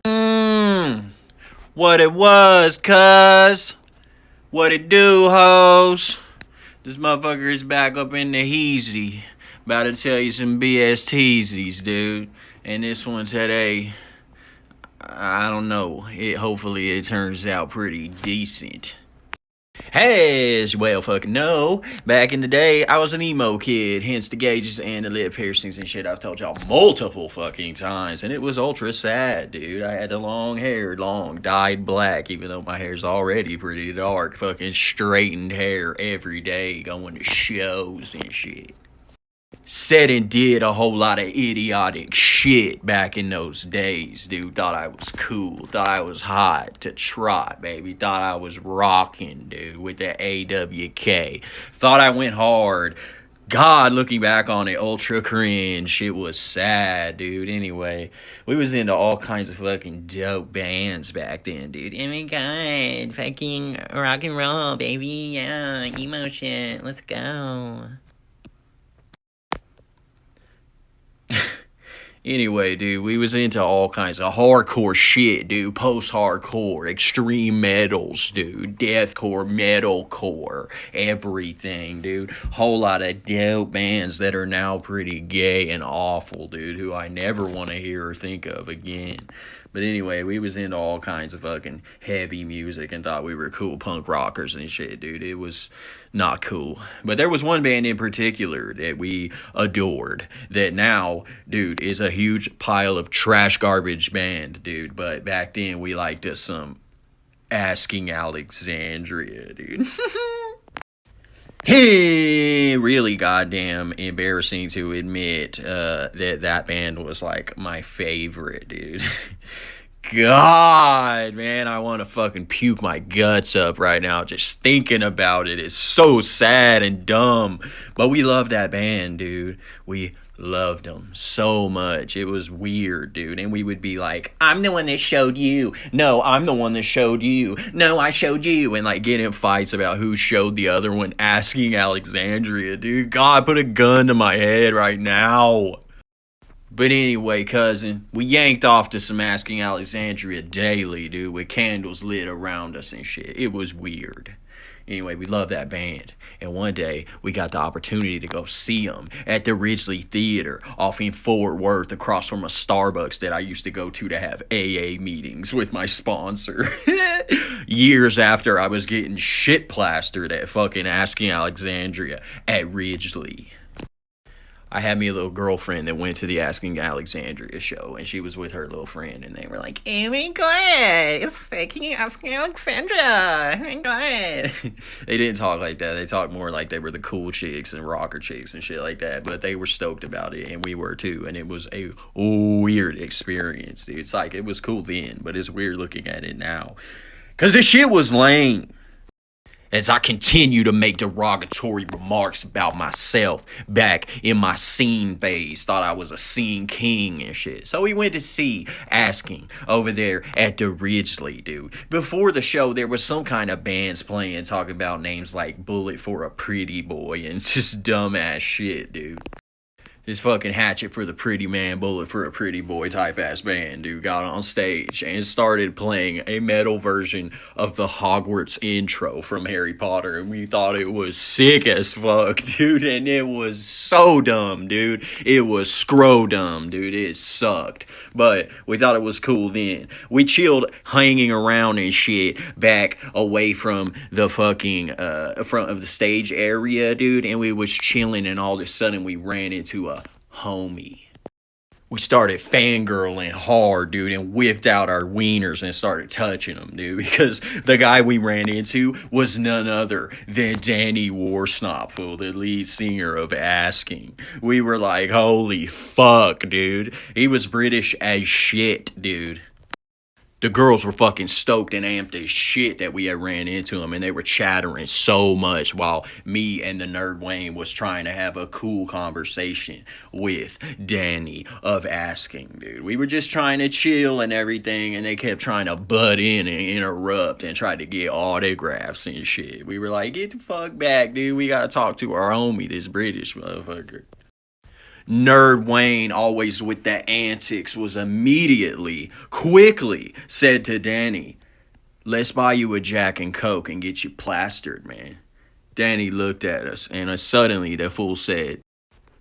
Mmm, what it was, cuz? What it do, hoes? This motherfucker is back up in the heezy. About to tell you some BS teasies, dude. And this one today, I don't know. Hopefully it turns out pretty decent. Hey, as you well fucking know, back in the day, I was an emo kid, hence the gauges and the lip piercings and shit I've told y'all multiple fucking times, and it was ultra sad, dude. I had the long hair, dyed black, even though my hair's already pretty dark, fucking straightened hair every day, going to shows and shit. Said and did a whole lot of idiotic shit back in those days, dude. Thought I was cool, thought I was hot to trot, baby. Thought I was rocking, dude, with the AWK. Thought I went hard. God, looking back on it, ultra cringe. It was sad, dude. Anyway, we was into all kinds of fucking dope bands back then, dude. Oh my god, fucking rock and roll, baby. Yeah, emo shit. Let's go. Anyway, dude, we was into all kinds of hardcore shit, dude. Post-hardcore, extreme metals, dude. Deathcore, metalcore, everything, dude. Whole lot of dope bands that are now pretty gay and awful, dude, who I never want to hear or think of again. But anyway, we was into all kinds of fucking heavy music and thought we were cool punk rockers and shit, dude. It was not cool. But there was one band in particular that we adored that now, dude, is a huge pile of trash garbage band, dude. But back then we liked us some Asking Alexandria, dude. Hey, really goddamn embarrassing to admit that band was like my favorite, dude. God, man, I want to fucking puke my guts up right now just thinking about it. It's so sad and dumb. But we love that band, dude. We loved them so much. It was weird, dude. And we would be like, I'm the one that showed you. No, I'm the one that showed you. No, I showed you. And like get in fights about who showed the other one, Asking Alexandria, dude. God, put a gun to my head right now. But anyway, cousin, we yanked off to some Asking Alexandria daily, dude, with candles lit around us and shit. It was weird. Anyway, we love that band. And one day, we got the opportunity to go see them at the Ridgely Theater off in Fort Worth across from a Starbucks that I used to go to have AA meetings with my sponsor. Years after I was getting shit plastered at fucking Asking Alexandria at Ridgely. I had me a little girlfriend that went to the Asking Alexandria show, and she was with her little friend, and they were like, "Oh my god, it's fucking Asking Alexandria! Oh my god!" They didn't talk like that. They talked more like they were the cool chicks and rocker chicks and shit like that. But they were stoked about it, and we were too. And it was a weird experience, dude. It's like it was cool then, but it's weird looking at it now, cause this shit was lame. As I continue to make derogatory remarks about myself back in my scene phase. Thought I was a scene king and shit. So we went to see Asking over there at the Ridgely, dude. Before the show, there was some kind of bands playing, talking about names like Bullet for a Pretty Boy and just dumbass shit, dude. This fucking hatchet for the pretty man, bullet for a pretty boy type ass band, dude, got on stage and started playing a metal version of the Hogwarts intro from Harry Potter. And we thought it was sick as fuck, dude. And it was so dumb, dude. It was scro dumb, dude. It sucked. But we thought it was cool then. We chilled hanging around and shit back away from the fucking front of the stage area, dude. And we was chilling, and all of a sudden we ran into a homie. We started fangirling hard, dude, and whipped out our wieners and started touching them, dude, because the guy we ran into was none other than Danny Whore-slop, the lead singer of Asking. We were like, holy fuck, dude. He was British as shit, dude. The girls were fucking stoked and amped as shit that we had ran into them, and they were chattering so much while me and the nerd Wayne was trying to have a cool conversation with Danny of Asking, dude. We were just trying to chill and everything, and they kept trying to butt in and interrupt and try to get autographs and shit. We were like, get the fuck back, dude. We gotta talk to our homie, this British motherfucker. Nerd Wayne, always with the antics, was immediately, quickly said to Danny, "Let's buy you a Jack and Coke and get you plastered, man." Danny looked at us, and suddenly the fool said,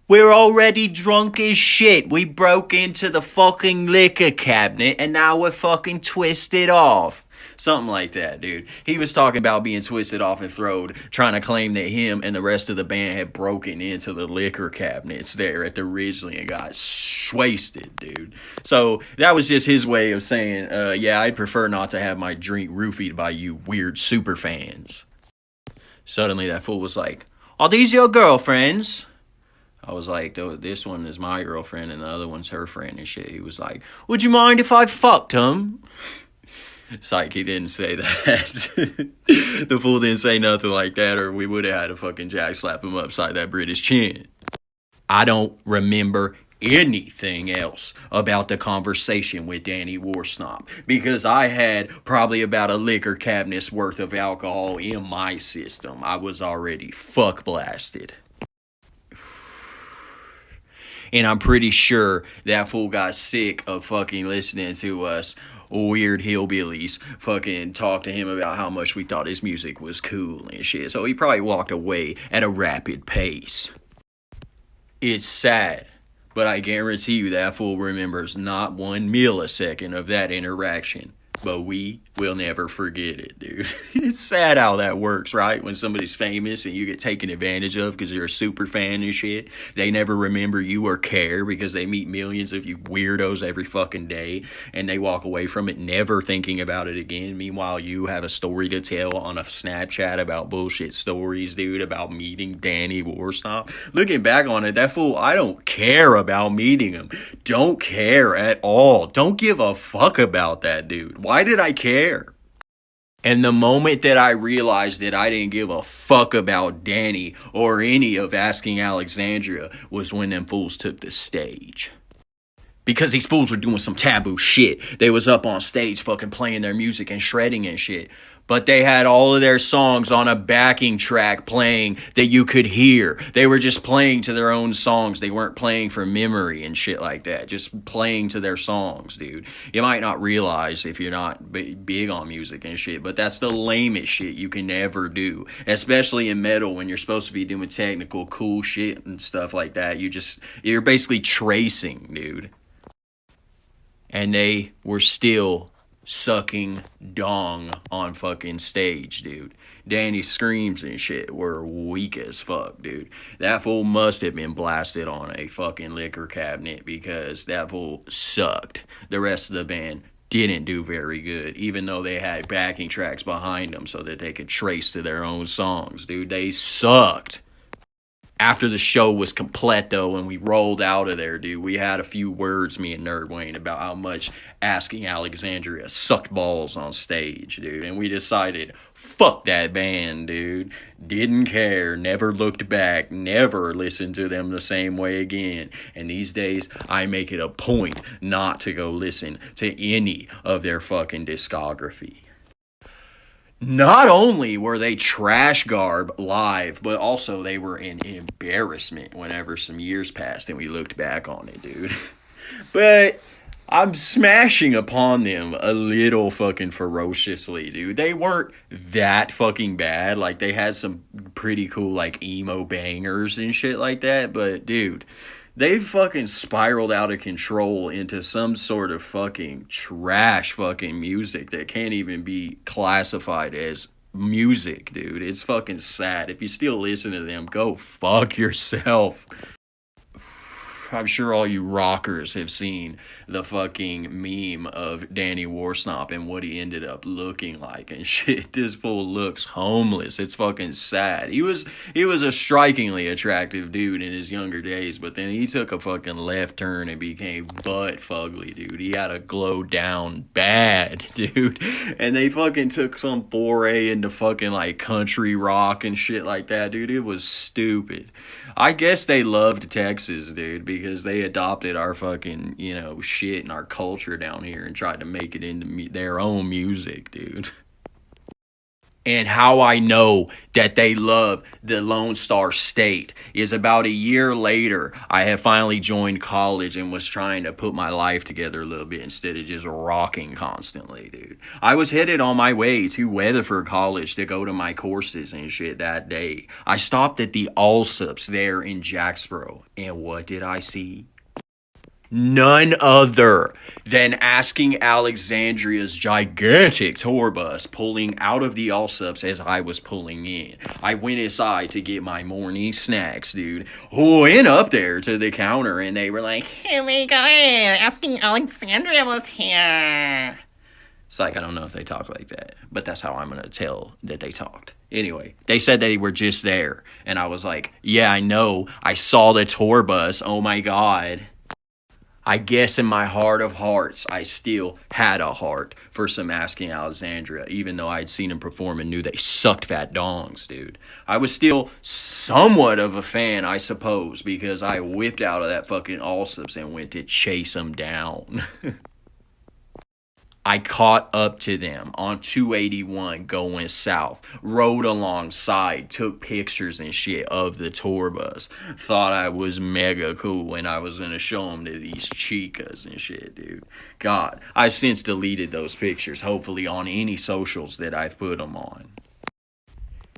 "We're already drunk as shit. We broke into the fucking liquor cabinet, and now we're fucking twisted off." Something like that, dude. He was talking about being twisted off and throwed, trying to claim that him and the rest of the band had broken into the liquor cabinets there at the Ridgely and got wasted, dude. So that was just his way of saying, yeah, I'd prefer not to have my drink roofied by you weird super fans. Suddenly that fool was like, "Are these your girlfriends?" I was like, "This one is my girlfriend and the other one's her friend and shit." He was like, "Would you mind if I fucked him?" Psych, he didn't say that. The fool didn't say nothing like that, or we would have had to fucking jack slap him upside that British chin. I don't remember anything else about the conversation with Danny Whore-slop because I had probably about a liquor cabinet's worth of alcohol in my system. I was already fuck blasted. And I'm pretty sure that fool got sick of fucking listening to us weird hillbillies fucking talk to him about how much we thought his music was cool and shit. So he probably walked away at a rapid pace. It's sad, but I guarantee you that fool remembers not 1 millisecond of that interaction. But we will never forget it, dude. It's sad how that works, right? When somebody's famous and you get taken advantage of because you're a super fan and shit, they never remember you or care because they meet millions of you weirdos every fucking day and they walk away from it never thinking about it again. Meanwhile, you have a story to tell on a Snapchat about bullshit stories, dude, about meeting Danny Whore-slop. Looking back on it, that fool, I don't care about meeting him. Don't care at all. Don't give a fuck about that dude. Why did I care? And the moment that I realized that I didn't give a fuck about Danny or any of Asking Alexandria was when them fools took the stage. Because these fools were doing some taboo shit. They was up on stage fucking playing their music and shredding and shit. But they had all of their songs on a backing track playing that you could hear. They were just playing to their own songs. They weren't playing from memory and shit like that. Just playing to their songs, dude. You might not realize if you're not big on music and shit, but that's the lamest shit you can ever do. Especially in metal when you're supposed to be doing technical, cool shit and stuff like that. You're basically tracing, dude. And they were still sucking dong on fucking stage, dude. Danny's screams and shit were weak as fuck, dude. That fool must have been blasted on a fucking liquor cabinet because that fool sucked. The rest of the band didn't do very good, even though they had backing tracks behind them so that they could trace to their own songs, dude. They sucked. After the show was complete, though, and we rolled out of there, dude, we had a few words, me and Nerd Wayne, about how much Asking Alexandria sucked balls on stage, dude. And we decided, fuck that band, dude. Didn't care, never looked back, never listened to them the same way again. And these days, I make it a point not to go listen to any of their fucking discography. Not only were they trash garb live, but also they were an embarrassment whenever some years passed and we looked back on it, dude. But I'm smashing upon them a little fucking ferociously, dude. They weren't that fucking bad. Like, they had some pretty cool, like, emo bangers and shit like that. But, dude, they fucking spiraled out of control into some sort of fucking trash fucking music that can't even be classified as music, dude. It's fucking sad. If you still listen to them, go fuck yourself. I'm sure all you rockers have seen the fucking meme of Danny Whore-slop and what he ended up looking like and shit. This fool looks homeless. It's fucking sad. He was a strikingly attractive dude in his younger days, but then he took a fucking left turn and became butt fugly, dude. He had a glow down bad, dude. And they fucking took some foray into fucking like country rock and shit like that, dude. It was stupid. I guess they loved Texas, dude, because they adopted our fucking, shit and our culture down here and tried to make it into their own music, dude. And how I know that they love the Lone Star State is about a year later, I had finally joined college and was trying to put my life together a little bit instead of just rocking constantly, dude. I was headed on my way to Weatherford College to go to my courses and shit that day. I stopped at the Allsups there in Jacksboro, and what did I see? None other than Asking Alexandria's gigantic tour bus pulling out of the Allsups as I was pulling in. I went inside to get my morning snacks, dude. Went up there to the counter and they were like, "Oh my god, Asking Alexandria was here." It's like, I don't know if they talk like that, but that's how I'm going to tell that they talked. Anyway, they said they were just there. And I was like, yeah, I know. I saw the tour bus. Oh my God. I guess in my heart of hearts, I still had a heart for some Asking Alexandria, even though I'd seen them perform and knew they sucked fat dongs, dude. I was still somewhat of a fan, I suppose, because I whipped out of that fucking Allsups and went to chase them down. I caught up to them on 281 going south, rode alongside, took pictures and shit of the tour bus. Thought I was mega cool and I was gonna show them to these chicas and shit, dude. God, I've since deleted those pictures, hopefully on any socials that I've put them on.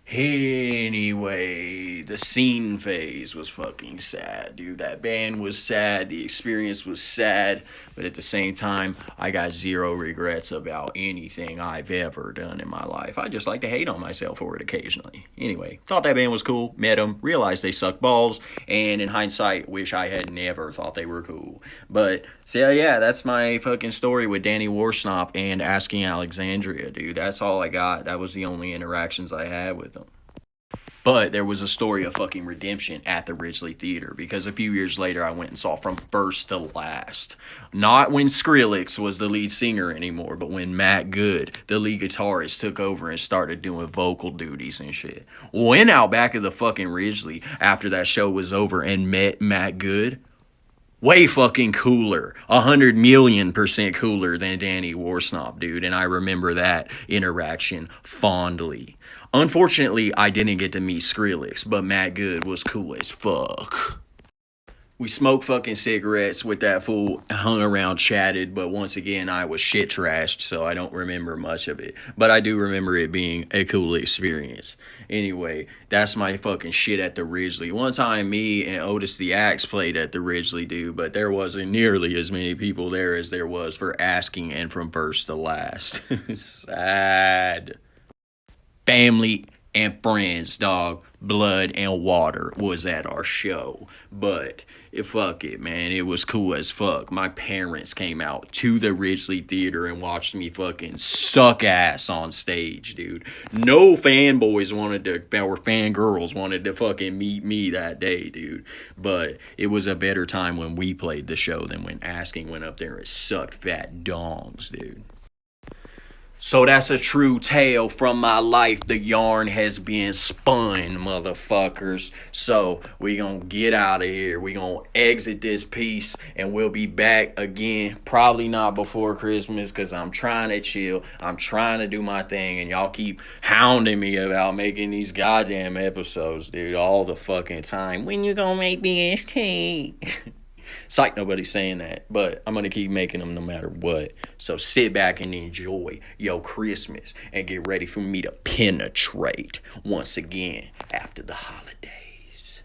Anyway, the scene phase was fucking sad, dude. That band was sad, the experience was sad, but at the same time, I got zero regrets about anything I've ever done in my life. I just like to hate on myself for it occasionally. Anyway, thought that band was cool, met them, realized they suck balls, and in hindsight, wish I had never thought they were cool. But, so yeah, that's my fucking story with Danny Whore-slop and Asking Alexandria, dude. That's all I got. That was the only interactions I had with them. But there was a story of fucking redemption at the Ridgely Theater because a few years later I went and saw From First to Last. Not when Skrillex was the lead singer anymore, but when Matt Good, the lead guitarist, took over and started doing vocal duties and shit. Went out back of the fucking Ridgely after that show was over and met Matt Good. Way fucking cooler. 100,000,000% cooler than Danny Whore-slop, dude. And I remember that interaction fondly. Unfortunately, I didn't get to meet Skrillex, but Matt Good was cool as fuck. We smoked fucking cigarettes with that fool, hung around, chatted, but once again, I was shit trashed, so I don't remember much of it. But I do remember it being a cool experience. Anyway, that's my fucking shit at the Ridgely. One time, me and Otis the Axe played at the Ridgely, dude, but there wasn't nearly as many people there as there was for Asking and From First to Last. Sad. Family and friends, dog. Blood and water was at our show. But fuck it, man. It was cool as fuck. My parents came out to the Ridgely Theater and watched me fucking suck ass on stage, dude. No fanboys wanted to, or fangirls wanted to fucking meet me that day, dude. But it was a better time when we played the show than when Asking went up there and sucked fat dongs, dude. So that's a true tale from my life. The yarn has been spun, motherfuckers. So we gonna get out of here. We gonna exit this piece and we'll be back again. Probably not before Christmas because I'm trying to chill. I'm trying to do my thing and y'all keep hounding me about making these goddamn episodes, dude, all the fucking time. When you gonna make BST? Psych, nobody's saying that, but I'm gonna keep making them no matter what. So sit back and enjoy your Christmas and get ready for me to penetrate once again after the holidays.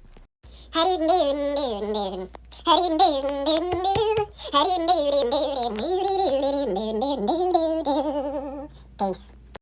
Peace.